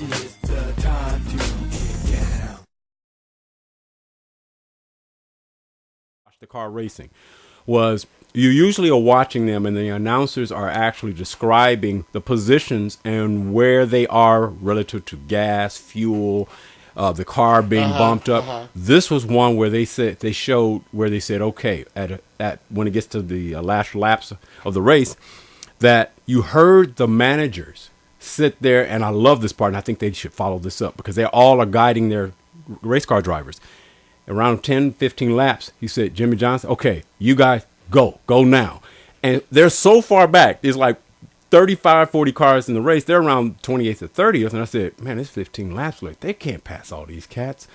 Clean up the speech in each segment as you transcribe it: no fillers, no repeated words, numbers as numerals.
It's the time to get down. The car racing was you usually are watching them and the announcers are actually describing the positions and where they are relative to gas, fuel, the car being bumped up. This was one where they showed where they said, okay, at when it gets to the last laps of the race, that you heard the managers sit there, and I love this part, and I think they should follow this up because they all are guiding their race car drivers. Around 10, 15 laps, he said, Jimmy Johnson, okay, you guys go now. And they're so far back. There's like 35, 40 cars in the race. They're around 28th to 30th. And I said, man, it's 15 laps left. They can't pass all these cats.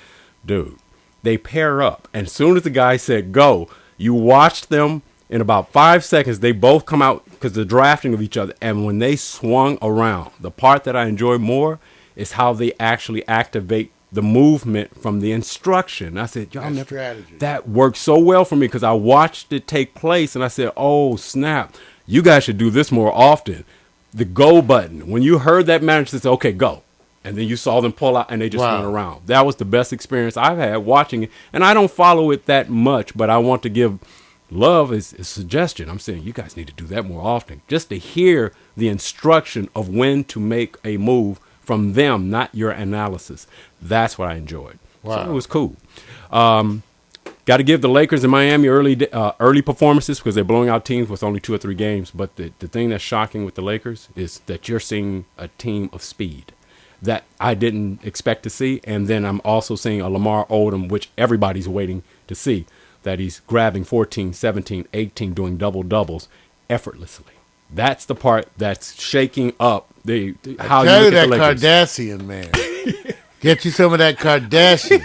Dude, they pair up. And as soon as the guy said go, you watched them in about 5 seconds. They both come out because they're drafting of each other. And when they swung around, the part that I enjoy more is how they actually activate the movement from the instruction. I said, y'all never, strategy. That worked so well for me because I watched it take place and I said, oh, snap. You guys should do this more often. The go button. When you heard that manager say, okay, go. And then you saw them pull out and they just went around. That was the best experience I've had watching it. And I don't follow it that much, but I want to give love as a suggestion. I'm saying you guys need to do that more often. Just to hear the instruction of when to make a move from them, not your analysis. That's what I enjoyed. Wow. So it was cool. Got to give the Lakers in Miami early performances because they're blowing out teams with only 2 or 3 games. But the thing that's shocking with the Lakers is that you're seeing a team of speed that I didn't expect to see. And then I'm also seeing a Lamar Odom, which everybody's waiting to see, that he's grabbing 14, 17, 18, doing double-doubles effortlessly. That's the part that's shaking up how you look at the Lakers. Kardashian, man. Get you some of that Kardashian.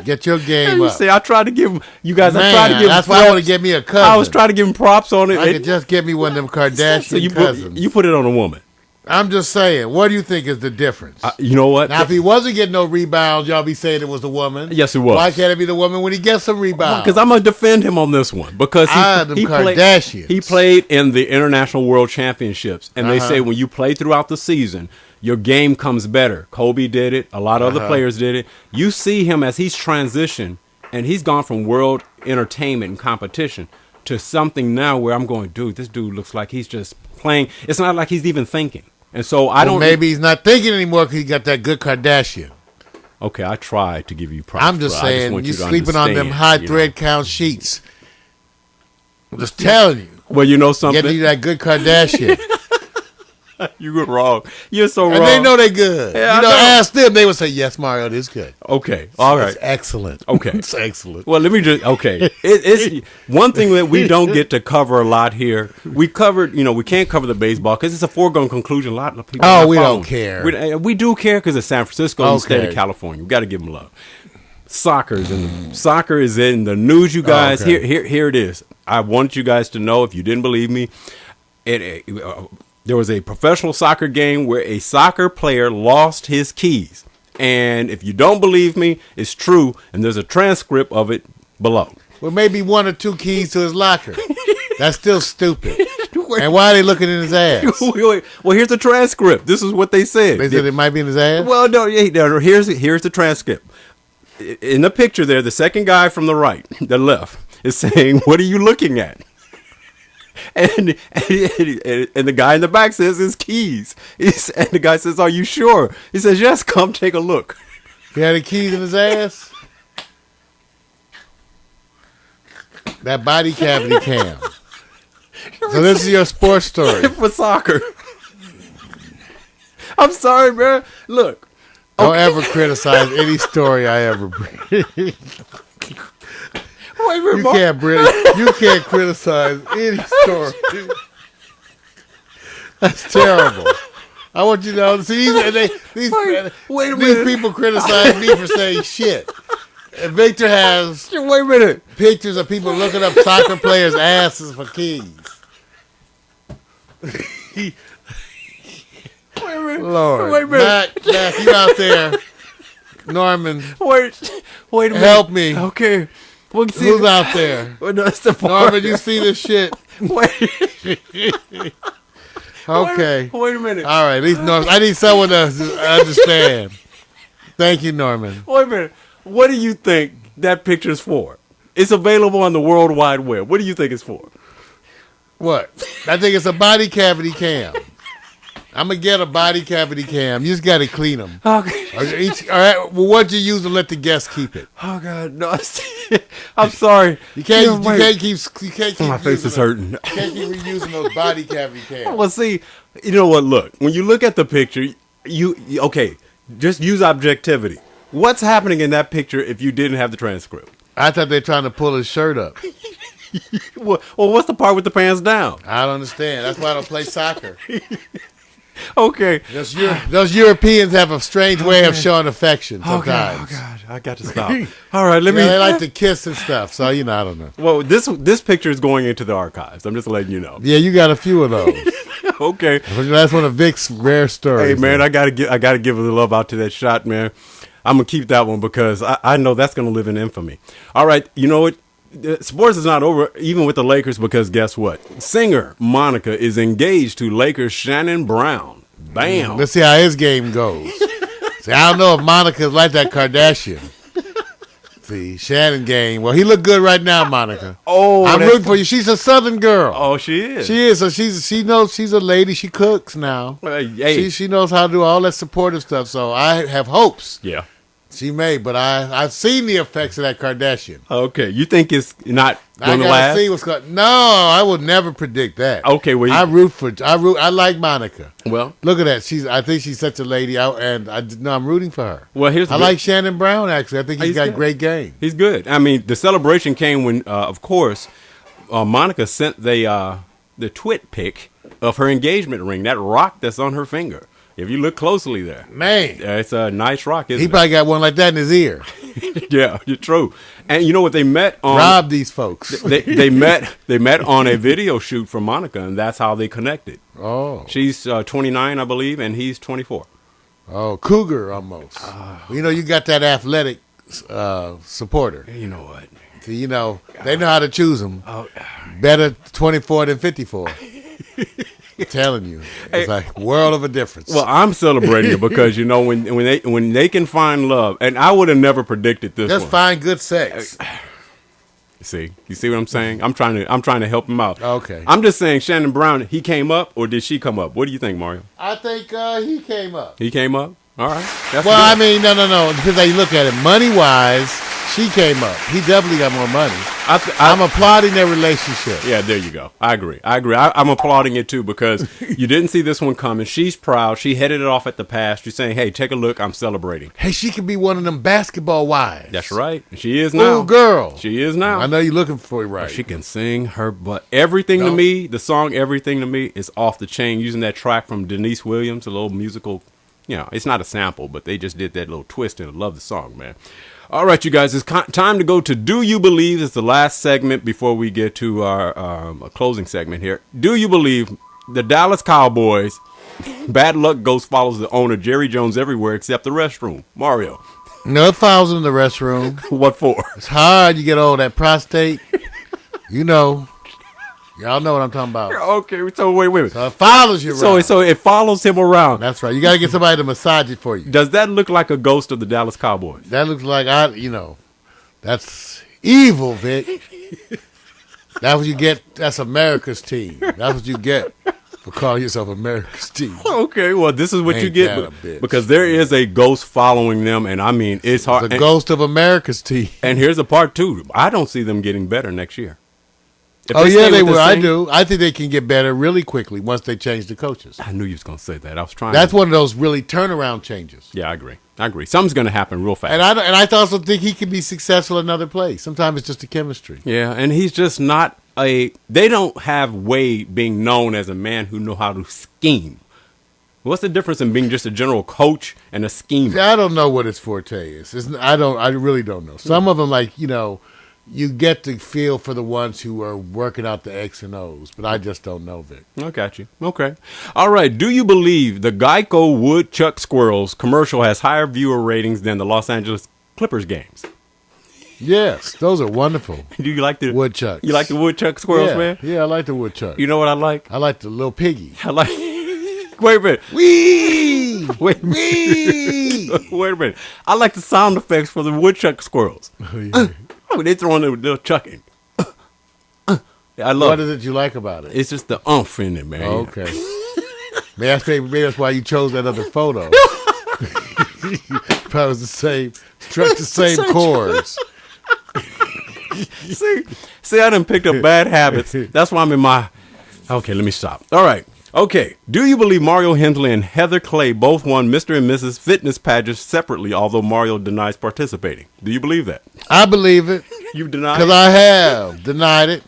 Get your game up. See, I tried to give him, you guys, I tried to give him that's why I want to get me a cousin. I was trying to give him props on it. I could just get me one of them Kardashian so cousins. You put it on a woman. I'm just saying, what do you think is the difference? You know what? Now, if he wasn't getting no rebounds, y'all be saying it was the woman. Yes, it was. Why can't it be the woman when he gets some rebounds? Because I'm going to defend him on this one. Because he played in the International World Championships. And they say when you play throughout the season, your game comes better. Kobe did it. A lot of other players did it. You see him as he's transitioned, and he's gone from world entertainment and competition to something now where I'm going, dude, this dude looks like he's just playing. It's not like he's even thinking. And so I don't. Maybe he's not thinking anymore because he got that good Kardashian. Okay, I tried to give you props. I'm just saying, you're sleeping on them high thread count sheets. I'm just telling you. Well, you know something? Get you that good Kardashian. You were wrong. You're so wrong. And they know they're good. Yeah, ask them. They would say, yes, Mario, this is good. Okay. All right. It's excellent. Okay. It's excellent. Well, let me just, okay. It's one thing that we don't get to cover a lot here. We covered, we can't cover the baseball because it's a foregone conclusion. A lot of people. Oh, we don't care. We do care because it's San Francisco and the state of California. We got to give them love. Soccer is in the news, you guys. Here it is. I want you guys to know, if you didn't believe me, there was a professional soccer game where a soccer player lost his keys. And if you don't believe me, it's true. And there's a transcript of it below. Well, maybe 1 or 2 keys to his locker. That's still stupid. And why are they looking in his ass? Well, here's the transcript. This is what they said. They said it might be in his ass? Well, no, here's the transcript. In the picture there, the second guy from the right, the left, is saying, what are you looking at? And the guy in the back says his keys. And the guy says, are you sure? He says, yes, come take a look. He had the keys in his ass? That body cavity cam. So this is your sports story. For soccer. I'm sorry, man. Look. Don't ever criticize any story I ever bring. You can't criticize any story. That's terrible. I want you to know. See, these people criticize me for saying shit. And Victor has pictures of people looking up soccer players' asses for keys. Wait a minute. Lord. Wait a minute. Mac, you out there. Norman. Wait a minute. Help me. Okay. Who's out there? Well, no, that's the part. Norman, you see this shit? Wait. Okay. Wait a minute. All right. At least Norman. I need someone to understand. Thank you, Norman. Wait a minute. What do you think that picture's for? It's available on the World Wide Web. What do you think it's for? What? I think it's a body cavity cam. I'm going to get a body cavity cam. You just got to clean them. Okay. All right. Well, what'd you use to let the guests keep it? Oh, God. No. I'm sorry. You can't keep my face is hurting. You can't keep reusing those body cavity cams. Well, see, you know what? Look, when you look at the picture, okay, just use objectivity. What's happening in that picture if you didn't have the transcript? I thought they were trying to pull his shirt up. Well, what's the part with the pants down? I don't understand. That's why I don't play soccer. Okay. Those Europeans have a strange way of showing affection sometimes. Oh, God. I got to stop. All right, let me. They like to kiss and stuff, so, I don't know. Well, this picture is going into the archives. I'm just letting you know. Yeah, you got a few of those. Okay. That's one of Vic's rare stories. Hey, man, I gotta give a little love out to that shot, man. I'm going to keep that one because I know that's going to live in infamy. All right, you know what? Sports is not over, even with the Lakers, because guess what? Singer Monica is engaged to Lakers Shannon Brown. Bam. Let's see how his game goes. See, I don't know if Monica's like that Kardashian. See, Shannon game. Well, he look good right now, Monica. Oh, I'm rooting for you. She's a Southern girl. Oh, she is. She is. So she knows she's a lady. She cooks now. Hey. She knows how to do all that supportive stuff. So I have hopes. Yeah. She may, but I've seen the effects of that Kardashian. Okay, you think it's not going to I last? gotta see what's going. No, I would never predict that. Okay, well, I like Monica. Well, look at that. I think she's such a lady. I'm rooting for her. Well, I like Shannon Brown. Actually, I think he's got great game. He's good. I mean, the celebration came when, of course, Monica sent the twit pic of her engagement ring, that rock that's on her finger. If you look closely there, man, it's a nice rock, isn't it? He probably got one like that in his ear. Yeah, you're true. And you know what? They met on rob these folks. They met on a video shoot for Monica, and that's how they connected. Oh, she's 29, I believe, and he's 24. Oh, cougar almost. You got that athletic supporter. You know what? See, they know how to choose them. Better 24 than 54. I'm telling you, it's like world of a difference. Well, I'm celebrating it because when they can find love, and I would have never predicted this. Just find good sex. You see what I'm saying? I'm trying to help him out. Okay. I'm just saying, Shannon Brown, he came up, or did she come up? What do you think, Mario? I think he came up. He came up. All right. That's well, good. I mean, no. Because how you look at it, money wise, she came up. He definitely got more money. I'm applauding their relationship. Yeah, there you go. I agree. I'm applauding it too because you didn't see this one coming. She's proud. She headed it off at the pass. She's saying, "Hey, take a look. I'm celebrating." Hey, she could be one of them basketball wives. That's right. She is now. Oh, girl. She is now. I know you're looking for it, right? She can sing her butt. Everything to me, the song "Everything to Me" is off the chain. Using that track from Denise Williams, a little musical. It's not a sample, but they just did that little twist, and I love the song, man. All right, you guys, it's time to go to Do You Believe? It's the last segment before we get to our closing segment here. Do you believe the Dallas Cowboys, bad luck ghost follows the owner, Jerry Jones, everywhere except the restroom? Mario. No, it follows him in the restroom. What for? It's hard. You get all that prostate. Y'all know what I'm talking about. Okay, so wait. So it follows you around. So it follows him around. That's right. You got to get somebody to massage it for you. Does that look like a ghost of the Dallas Cowboys? That looks like, that's evil, Vic. That's what you get. That's America's team. That's what you get for calling yourself America's team. Okay, well, this is what you get. Because there is a ghost following them, and I mean, it's hard. It's a ghost of America's team. And here's the part, too. I don't see them getting better next year. They will. I do. I think they can get better really quickly once they change the coaches. I knew you was going to say that. I was trying. That's one of those really turnaround changes. Yeah, I agree. Something's going to happen real fast. And I also think he can be successful in another place. Sometimes it's just the chemistry. Yeah, and he's just not they don't have Wade being known as a man who know how to scheme. What's the difference in being just a general coach and a schemer? I don't know what his forte is. I really don't know. Some of them, you get to feel for the ones who are working out the X and O's, but I just don't know, Vic. I got you. Okay. All right. Do you believe the Geico Woodchuck Squirrels commercial has higher viewer ratings than the Los Angeles Clippers games? Yes, those are wonderful. Do you like the woodchucks? You like the woodchuck squirrels, man? Yeah, I like the woodchuck. You know what I like? I like the little piggy. I like Wait a minute. Wee! Wait. Wee! Wait a minute. I like the sound effects for the woodchuck squirrels. Oh, yeah. They throwing the chucking. I love What it. is it you like about it? It's just the umph in it, man. Okay. Maybe that's why you chose that other photo. Probably was the same, struck the same chords. See, I done picked up bad habits. That's why I'm in my... Okay, let me stop. All right. Okay. Do you believe Mario Hensley and Heather Clay both won Mr. and Mrs. Fitness pageants separately, although Mario denies participating? Do you believe that? I believe it. You deny Because it? I have denied it.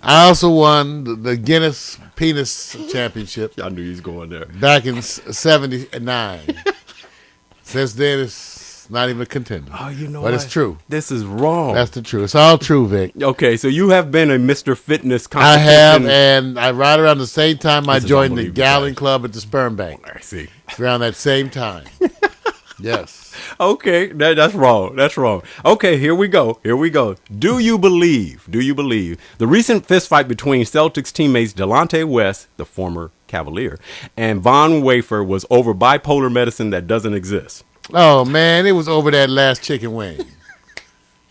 I also won the Guinness Penis Championship I knew he was going there. back in 79. Since then, it's not even a contender. Oh, you know But what? it's true. This is wrong. That's the truth. It's all true, Vic. Okay, so you have been a Mr. Fitness I competition. have, and right around the same time I This is joined the unbelievable, Gallon guys. Club at the Sperm Bank. I see. It's around that same time. Yes. Okay, that's wrong. That's wrong. Okay, here we go. Here we go. Do you believe the recent fistfight between Celtics teammates Delonte West, the former Cavalier, and Von Wafer was over bipolar medicine that doesn't exist? Oh, man, it was over that last chicken wing.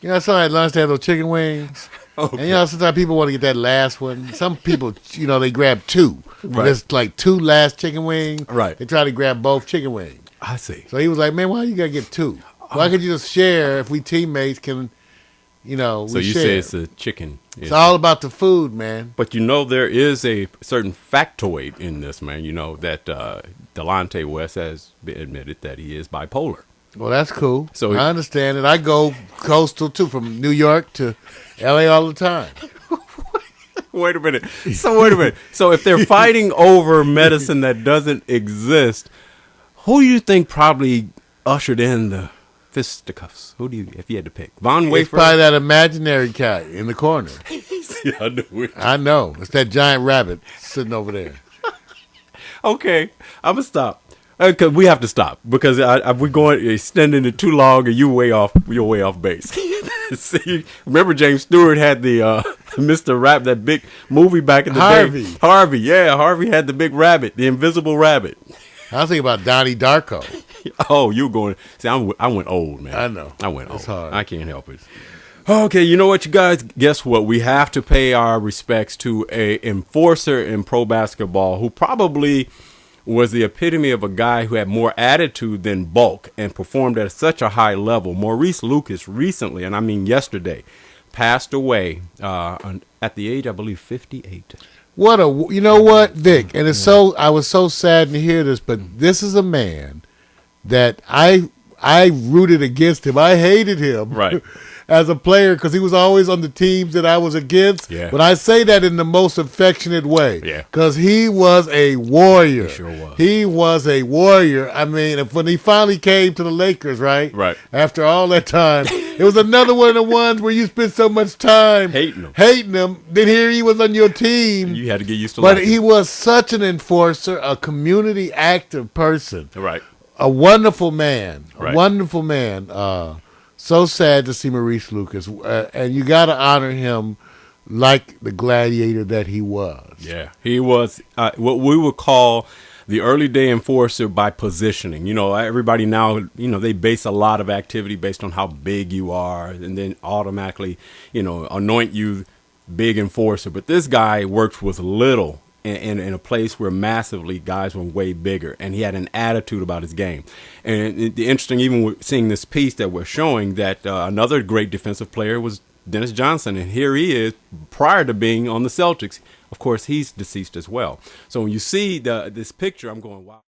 You know, somebody at lunch they have those chicken wings. Okay. And, you know, sometimes people want to get that last one. Some people, you know, they grab two. But Right. it's like two last chicken wings. Right. They try to grab both chicken wings. I see. So he was like, man, why you got to get two? Why could you just share if we teammates can, you know, So we you share. say it's a chicken. It's all about the food, man. But you know there is a certain factoid in this, man. You know that Delonte West has admitted that he is bipolar. Well, that's cool. So I understand it. I go coastal, too, from New York to L.A. all the time. Wait a minute. So if they're fighting over medicine that doesn't exist, who do you think probably ushered in the fisticuffs? Who do you, if you had to pick? Von It's Wafer? probably that imaginary cat in the corner. See, I knew it. I know. It's that giant rabbit sitting over there. Okay, I'm gonna stop. Cause we have to stop because we're going extending it too long, and you're way off base. See, remember James Stewart had the Mr. Rap, that big movie back in the Harvey. day. Harvey had the big rabbit, the invisible rabbit. I was thinking about Donnie Darko. Oh, you going? See, I went old, man. I know. I went It's old. hard. I can't help it. Okay, you know what, you guys? Guess what? We have to pay our respects to a enforcer in pro basketball who probably was the epitome of a guy who had more attitude than bulk and performed at such a high level. Maurice Lucas recently, and I mean yesterday, passed away at the age, I believe, 58. You know what, Vic? And it's I was so saddened to hear this, but this is a man that I rooted against him. I hated him. Right. As a player, because he was always on the teams that I was against. Yeah. But I say that in the most affectionate way. Yeah. Because he was a warrior. He sure was. He was a warrior. I mean, when he finally came to the Lakers, right? Right. After all that time, it was another one of the ones where you spent so much time Hating him. Then here he was on your team. You had to get used to But liking he was such an enforcer, a community active person. it. Right. A wonderful man. Right. A wonderful man. So sad to see Maurice Lucas. And you got to honor him like the gladiator that he was. Yeah, he was what we would call the early day enforcer by positioning. You know, everybody now, you know, they base a lot of activity based on how big you are and then automatically, you know, anoint you big enforcer. But this guy worked with little in a place where massively guys were way bigger, and he had an attitude about his game. And the interesting, even with seeing this piece that we're showing, that another great defensive player was Dennis Johnson, and here he is prior to being on the Celtics. Of course, he's deceased as well. So when you see this picture, I'm going, wow.